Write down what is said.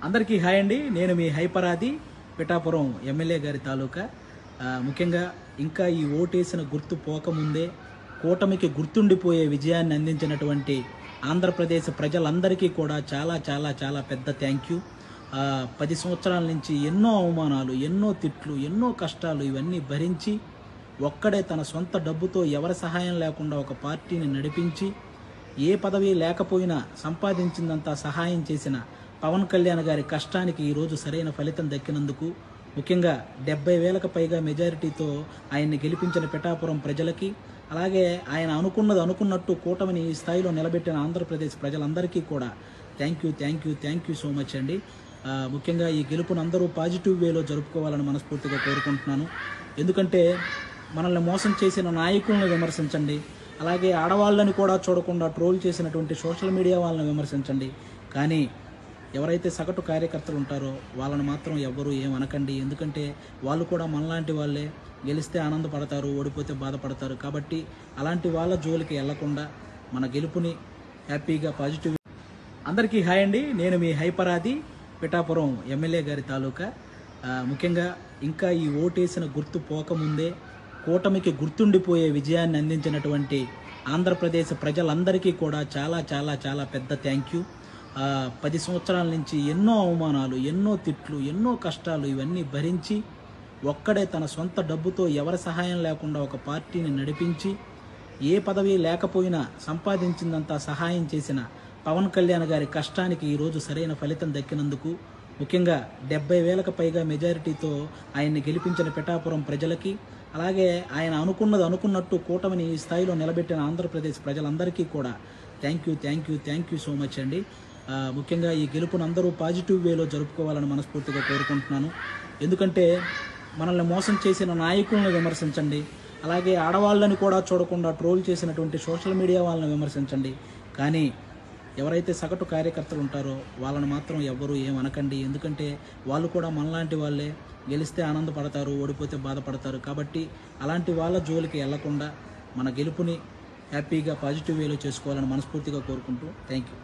అందరికీ హాయ్ అండి. నేను మీ హైపరాది పిఠాపురం ఎమ్మెల్యే గారి తాలూకా. ముఖ్యంగా ఇంకా ఈ ఓటేసిన గుర్తు పోకముందే కూటమికి గుర్తుండిపోయే విజయాన్ని అందించినటువంటి ఆంధ్రప్రదేశ్ ప్రజలందరికీ కూడా చాలా చాలా చాలా పెద్ద థ్యాంక్ యూ. 10 సంవత్సరాల నుంచి ఎన్నో అవమానాలు, ఎన్నో తిట్లు, ఎన్నో కష్టాలు ఇవన్నీ భరించి ఒక్కడే తన సొంత డబ్బుతో ఎవరి సహాయం లేకుండా ఒక పార్టీని నడిపించి ఏ పదవి లేకపోయినా సంపాదించిందంతా సహాయం చేసిన పవన్ కళ్యాణ్ గారి కష్టానికి ఈరోజు సరైన ఫలితం దక్కినందుకు, ముఖ్యంగా 70,000కు పైగా మెజారిటీతో ఆయన్ని గెలిపించిన పిఠాపురం ప్రజలకి, అలాగే ఆయన అనుకున్నట్టు కూటమిని ఈ స్థాయిలో నిలబెట్టిన ఆంధ్రప్రదేశ్ ప్రజలందరికీ కూడా థ్యాంక్ యూ సో మచ్ అండి. ముఖ్యంగా ఈ గెలుపును అందరూ పాజిటివ్ వేలో జరుపుకోవాలని మనస్ఫూర్తిగా కోరుకుంటున్నాను. ఎందుకంటే మనల్ని మోసం చేసిన నాయకులను విమర్శించండి, అలాగే ఆడవాళ్ళని కూడా చూడకుండా ట్రోల్ చేసినటువంటి సోషల్ మీడియా వాళ్ళని విమర్శించండి, కానీ ఎవరైతే సగటు కార్యకర్తలు ఉంటారో వాళ్ళని మాత్రం ఎవ్వరూ ఏమనకండి. ఎందుకంటే వాళ్ళు కూడా మనలాంటి వాళ్ళే, గెలిస్తే ఆనందపడతారు, ఓడిపోతే బాధపడతారు. కాబట్టి అలాంటి వాళ్ళ జోలికి వెళ్లకుండా మన గెలుపుని హ్యాపీగా పాజిటివ్. అందరికీ హాయ్ అండి. నేను మీ హైపరాది పిఠాపురం ఎమ్మెల్యే గారి తాలూకా. ముఖ్యంగా ఇంకా ఈ ఓటేసిన గుర్తు పోకముందే కూటమికి గుర్తుండిపోయే విజయాన్ని అందించినటువంటి ఆంధ్రప్రదేశ్ ప్రజలందరికీ కూడా చాలా చాలా చాలా పెద్ద థ్యాంక్ యూ. 10 సంవత్సరాల నుంచి ఎన్నో అవమానాలు, ఎన్నో తిట్లు, ఎన్నో కష్టాలు ఇవన్నీ భరించి ఒక్కడే తన సొంత డబ్బుతో ఎవరి సహాయం లేకుండా ఒక పార్టీని నడిపించి ఏ పదవి లేకపోయినా సంపాదించిందంతా సహాయం చేసిన పవన్ కళ్యాణ్ గారి కష్టానికి ఈరోజు సరైన ఫలితం దక్కినందుకు, ముఖ్యంగా 70,000కు పైగా మెజారిటీతో ఆయన్ని గెలిపించిన పిఠాపురం ప్రజలకి, అలాగే ఆయన అనుకున్నట్టు కూటమిని ఈ స్థాయిలో నిలబెట్టిన ఆంధ్రప్రదేశ్ ప్రజలందరికీ కూడా థ్యాంక్ యూ సో మచ్ అండి. ముఖ్యంగా ఈ గెలుపును అందరూ పాజిటివ్ వేలో జరుపుకోవాలని మనస్ఫూర్తిగా కోరుకుంటున్నాను. ఎందుకంటే మనల్ని మోసం చేసిన నాయకులను విమర్శించండి, అలాగే ఆడవాళ్ళని కూడా చూడకుండా ట్రోల్ చేసినటువంటి సోషల్ మీడియా వాళ్ళని విమర్శించండి, కానీ ఎవరైతే సగటు కార్యకర్తలు ఉంటారో వాళ్ళని మాత్రం ఎవ్వరూ ఏమనకండి. ఎందుకంటే వాళ్ళు కూడా మనలాంటి వాళ్ళే, గెలిస్తే ఆనందపడతారు, ఓడిపోతే బాధపడతారు. కాబట్టి అలాంటి వాళ్ళ జోలికి వెళ్లకుండా మన గెలుపుని హ్యాపీగా పాజిటివ్ వేలో చేసుకోవాలని మనస్ఫూర్తిగా కోరుకుంటూ థ్యాంక్ యూ.